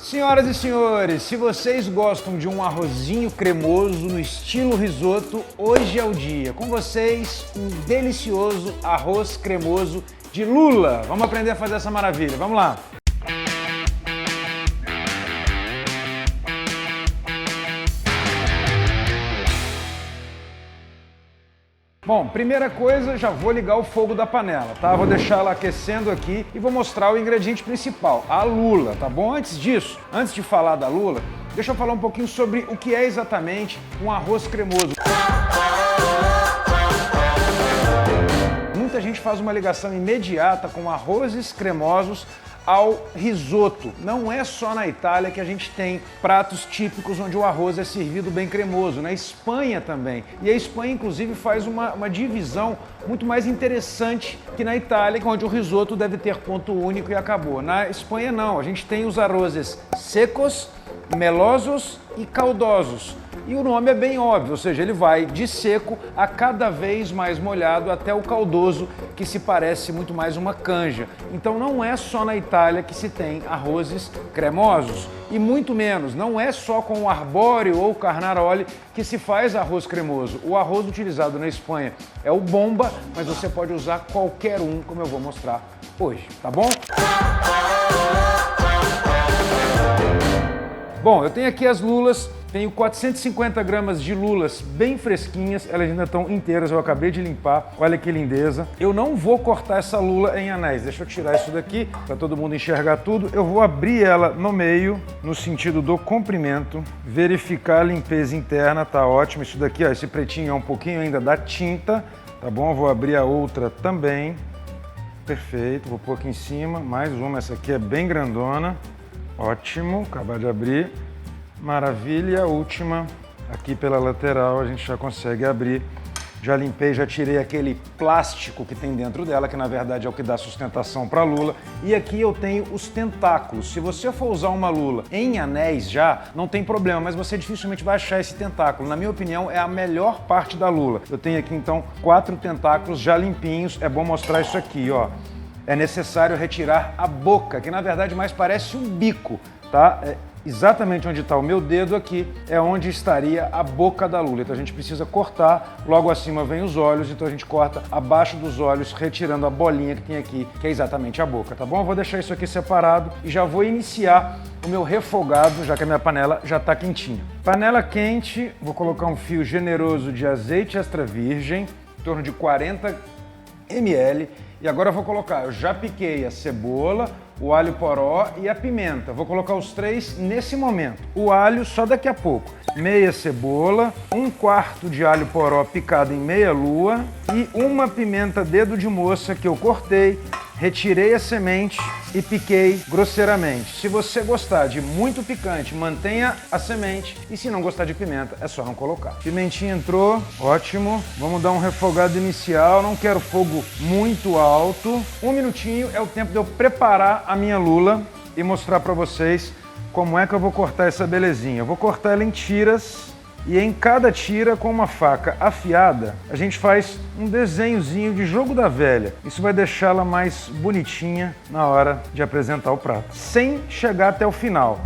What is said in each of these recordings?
Senhoras e senhores, se vocês gostam de um arrozinho cremoso no estilo risoto, hoje é o dia. Com vocês, um delicioso arroz cremoso de lula. Vamos aprender a fazer essa maravilha. Vamos lá. Bom, primeira coisa, já vou ligar o fogo da panela, tá? Vou deixar ela aquecendo aqui e vou mostrar o ingrediente principal, a lula, tá bom? Antes disso, antes de falar da lula, deixa eu falar um pouquinho sobre o que é exatamente um arroz cremoso. Muita gente faz uma ligação imediata com arrozes cremosos ao risoto. Não é só na Itália que a gente tem pratos típicos onde o arroz é servido bem cremoso, na Espanha também. E a Espanha, inclusive, faz uma divisão muito mais interessante que na Itália, onde o risoto deve ter ponto único e acabou. Na Espanha, não. A gente tem os arrozes secos, melosos e caldosos. E o nome é bem óbvio, ou seja, ele vai de seco a cada vez mais molhado até o caldoso, que se parece muito mais uma canja. Então não é só na Itália que se tem arrozes cremosos, e muito menos, não é só com o arbóreo ou carnaroli que se faz arroz cremoso. O arroz utilizado na Espanha é o bomba, mas você pode usar qualquer um, como eu vou mostrar hoje, tá bom? Bom, eu tenho aqui as lulas, tenho 450 gramas de lulas bem fresquinhas, elas ainda estão inteiras, eu acabei de limpar, olha que lindeza. Eu não vou cortar essa lula em anéis, deixa eu tirar isso daqui para todo mundo enxergar tudo. Eu vou abrir ela no meio, no sentido do comprimento, verificar a limpeza interna, tá ótimo. Isso daqui, ó, esse pretinho é um pouquinho ainda da tinta, tá bom? Eu vou abrir a outra também, perfeito, vou pôr aqui em cima, mais uma, essa aqui é bem grandona. Ótimo, acabar de abrir. Maravilha, a última aqui pela lateral a gente já consegue abrir. Já limpei, já tirei aquele plástico que tem dentro dela, que na verdade é o que dá sustentação para a lula. E aqui eu tenho os tentáculos. Se você for usar uma lula em anéis já, não tem problema, mas você dificilmente vai achar esse tentáculo. Na minha opinião, é a melhor parte da lula. Eu tenho aqui então 4 tentáculos já limpinhos. É bom mostrar isso aqui, ó. É necessário retirar a boca, que na verdade mais parece um bico, tá? Exatamente onde está o meu dedo aqui é onde estaria a boca da lula. Então a gente precisa cortar, logo acima vem os olhos, então a gente corta abaixo dos olhos, retirando a bolinha que tem aqui, que é exatamente a boca, tá bom? Eu vou deixar isso aqui separado e já vou iniciar o meu refogado, já que a minha panela já está quentinha. Panela quente, vou colocar um fio generoso de azeite extra virgem, em torno de 40 ml. E agora eu vou colocar, eu já piquei a cebola, o alho poró e a pimenta. Vou colocar os 3 nesse momento. O alho só daqui a pouco. Meia cebola, 1/4 de alho poró picado em meia lua e uma pimenta dedo de moça que eu cortei, retirei a semente e piquei grosseiramente. Se você gostar de muito picante, mantenha a semente, e se não gostar de pimenta, é só não colocar. Pimentinha entrou, ótimo. Vamos dar um refogado inicial, não quero fogo muito alto. 1 minutinho é o tempo de eu preparar a minha lula e mostrar para vocês como é que eu vou cortar essa belezinha. Eu vou cortar ela em tiras. E em cada tira, com uma faca afiada, a gente faz um desenhozinho de jogo da velha. Isso vai deixá-la mais bonitinha na hora de apresentar o prato, sem chegar até o final.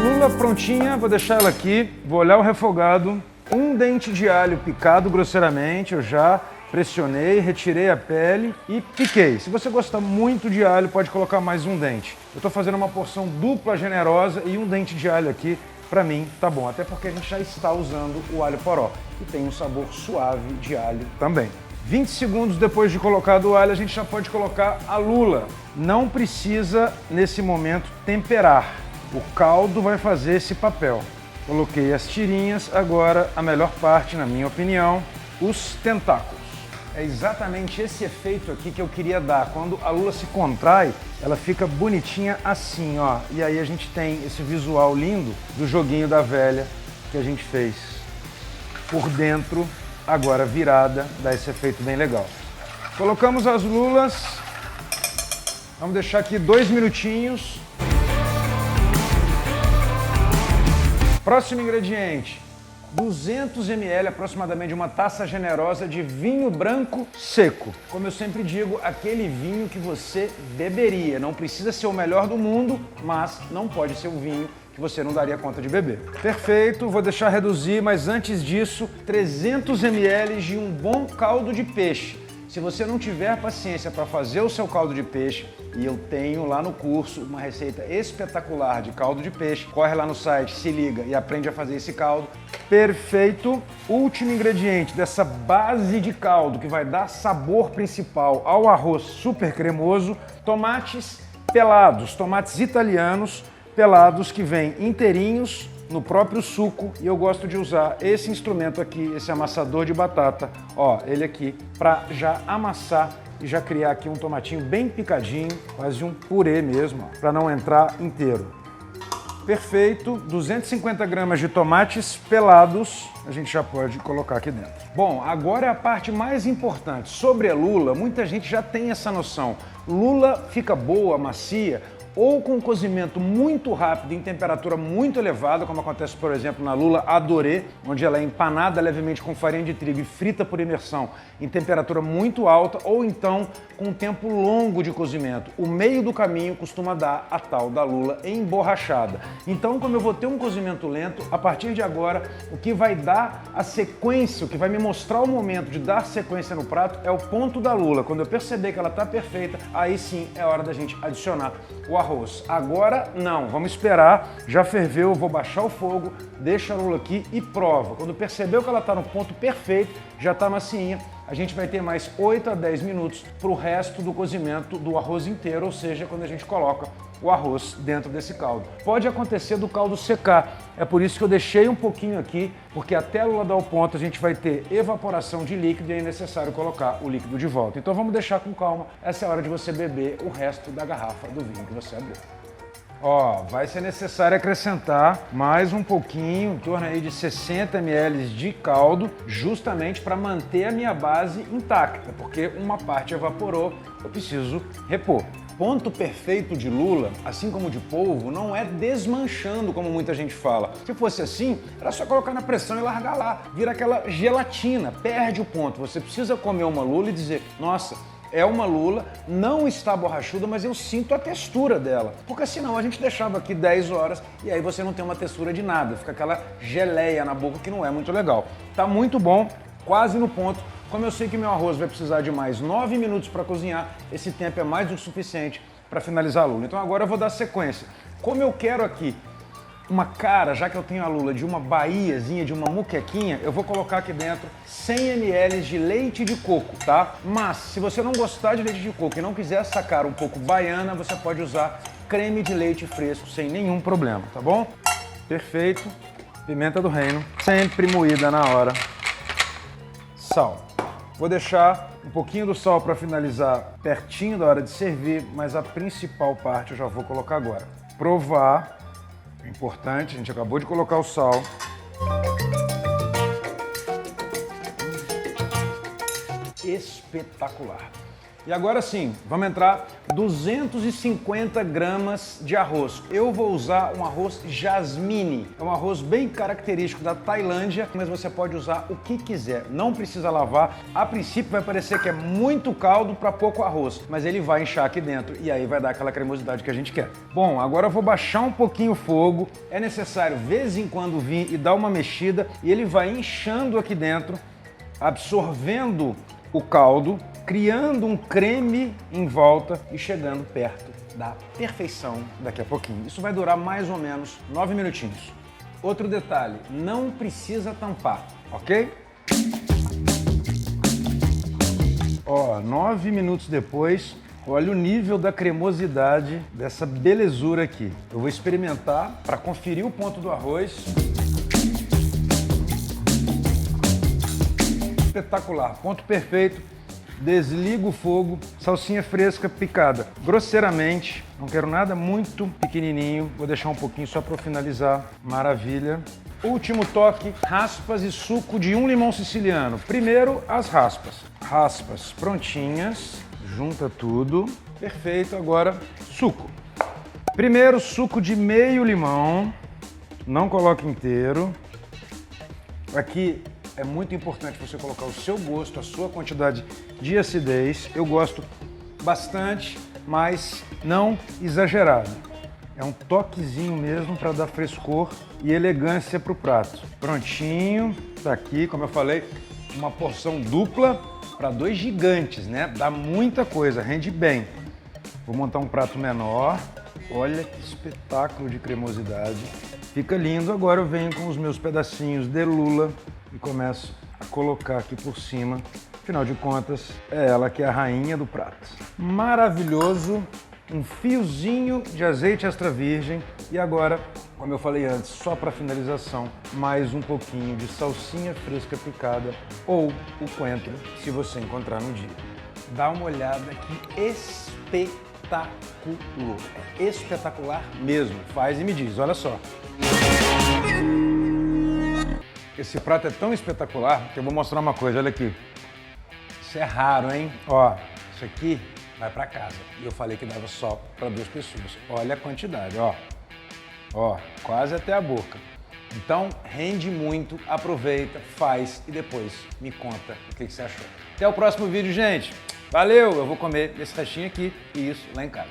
Lula prontinha, vou deixar ela aqui, vou olhar o refogado. 1 dente de alho picado grosseiramente, eu já pressionei, retirei a pele e piquei. Se você gostar muito de alho, pode colocar mais 1 dente. Eu estou fazendo uma porção dupla generosa e 1 dente de alho aqui, para mim, tá bom. Até porque a gente já está usando o alho poró, que tem um sabor suave de alho também. 20 segundos depois de colocado o alho, a gente já pode colocar a lula. Não precisa, nesse momento, temperar. O caldo vai fazer esse papel. Coloquei as tirinhas, agora a melhor parte, na minha opinião, os tentáculos. É exatamente esse efeito aqui que eu queria dar. Quando a lula se contrai, ela fica bonitinha assim, ó. E aí a gente tem esse visual lindo do joguinho da velha que a gente fez. Por dentro, agora virada, dá esse efeito bem legal. Colocamos as lulas. Vamos deixar aqui 2 minutinhos. Próximo ingrediente, 200 ml, aproximadamente uma taça generosa de vinho branco seco. Como eu sempre digo, aquele vinho que você beberia. Não precisa ser o melhor do mundo, mas não pode ser um vinho que você não daria conta de beber. Perfeito, vou deixar reduzir, mas antes disso, 300 ml de um bom caldo de peixe. Se você não tiver paciência para fazer o seu caldo de peixe, e eu tenho lá no curso uma receita espetacular de caldo de peixe, corre lá no site, se liga e aprende a fazer esse caldo. Perfeito! Último ingrediente dessa base de caldo que vai dar sabor principal ao arroz super cremoso, tomates pelados, tomates italianos pelados que vêm inteirinhos no próprio suco, e eu gosto de usar esse instrumento aqui, esse amassador de batata, ó, ele aqui, para já amassar e já criar aqui um tomatinho bem picadinho, quase um purê mesmo, para não entrar inteiro. Perfeito, 250 gramas de tomates pelados, a gente já pode colocar aqui dentro. Bom, agora é a parte mais importante. Sobre a lula, muita gente já tem essa noção. Lula fica boa, macia, ou com cozimento muito rápido em temperatura muito elevada, como acontece, por exemplo, na lula adoré, onde ela é empanada levemente com farinha de trigo e frita por imersão em temperatura muito alta, ou então com um tempo longo de cozimento. O meio do caminho costuma dar a tal da lula emborrachada. Então, como eu vou ter um cozimento lento, a partir de agora, o que vai dar a sequência, o que vai me mostrar o momento de dar sequência no prato é o ponto da lula. Quando eu perceber que ela está perfeita, aí sim é hora da gente adicionar o arroz. Agora não, vamos esperar, já ferveu, eu vou baixar o fogo, deixa a lula aqui e prova. Quando percebeu que ela está no ponto perfeito, já está macinha, a gente vai ter mais 8 a 10 minutos para o resto do cozimento do arroz inteiro, ou seja, quando a gente coloca o arroz dentro desse caldo. Pode acontecer do caldo secar, é por isso que eu deixei um pouquinho aqui, porque até a lula dar o ponto a gente vai ter evaporação de líquido e é necessário colocar o líquido de volta. Então vamos deixar com calma, essa é a hora de você beber o resto da garrafa do vinho que você abriu. Ó, vai ser necessário acrescentar mais um pouquinho, em torno aí de 60 ml de caldo, justamente para manter a minha base intacta, porque uma parte evaporou, eu preciso repor. Ponto perfeito de lula, assim como de polvo, não é desmanchando, como muita gente fala. Se fosse assim, era só colocar na pressão e largar lá, vira aquela gelatina, perde o ponto. Você precisa comer uma lula e dizer, nossa, é uma lula, não está borrachuda, mas eu sinto a textura dela. Porque senão a gente deixava aqui 10 horas e aí você não tem uma textura de nada, fica aquela geleia na boca que não é muito legal. Tá muito bom, quase no ponto. Como eu sei que meu arroz vai precisar de mais 9 minutos para cozinhar, esse tempo é mais do que suficiente para finalizar a lula. Então agora eu vou dar sequência. Como eu quero aqui uma cara, já que eu tenho a lula, de uma baíazinha, de uma muquequinha, eu vou colocar aqui dentro 100 ml de leite de coco, tá? Mas se você não gostar de leite de coco e não quiser essa cara um pouco baiana, você pode usar creme de leite fresco sem nenhum problema, tá bom? Perfeito. Pimenta do reino, sempre moída na hora. Sal. Vou deixar um pouquinho do sal para finalizar pertinho da hora de servir, mas a principal parte eu já vou colocar agora. Provar. É importante, a gente acabou de colocar o sal. Espetacular. E agora sim, vamos entrar 250 gramas de arroz. Eu vou usar um arroz jasmine. É um arroz bem característico da Tailândia, mas você pode usar o que quiser. Não precisa lavar. A princípio vai parecer que é muito caldo para pouco arroz, mas ele vai inchar aqui dentro e aí vai dar aquela cremosidade que a gente quer. Bom, agora eu vou baixar um pouquinho o fogo. É necessário, de vez em quando, vir e dar uma mexida e ele vai inchando aqui dentro, absorvendo o caldo, criando um creme em volta e chegando perto da perfeição daqui a pouquinho. Isso vai durar mais ou menos 9 minutinhos. Outro detalhe, não precisa tampar, ok? Ó, 9 minutos depois, olha o nível da cremosidade dessa belezura aqui. Eu vou experimentar para conferir o ponto do arroz. Espetacular, ponto perfeito. Desligo o fogo, salsinha fresca picada grosseiramente, não quero nada muito pequenininho, vou deixar um pouquinho só para finalizar, maravilha. Último toque, raspas e suco de um limão siciliano. Primeiro as raspas, raspas prontinhas, junta tudo, perfeito, agora suco. Primeiro suco de meio limão, não coloque inteiro. Aqui é muito importante você colocar o seu gosto, a sua quantidade de acidez. Eu gosto bastante, mas não exagerado. É um toquezinho mesmo para dar frescor e elegância para o prato. Prontinho, tá aqui, como eu falei, uma porção dupla para 2 gigantes, né? Dá muita coisa, rende bem. Vou montar um prato menor. Olha que espetáculo de cremosidade. Fica lindo. Agora eu venho com os meus pedacinhos de lula e começo a colocar aqui por cima. Afinal de contas, é ela que é a rainha do prato. Maravilhoso. Um fiozinho de azeite extra virgem e agora, como eu falei antes, só para finalização, mais um pouquinho de salsinha fresca picada ou o coentro, se você encontrar no dia. Dá uma olhada que espetacular, é espetacular mesmo. Faz e me diz, olha só. Esse prato é tão espetacular que eu vou mostrar uma coisa, olha aqui. Isso é raro, hein? Ó, isso aqui vai para casa. E eu falei que dava só para 2 pessoas. Olha a quantidade, ó. Ó, quase até a boca. Então, rende muito, aproveita, faz e depois me conta o que você achou. Até o próximo vídeo, gente. Valeu! Eu vou comer esse restinho aqui e isso lá em casa.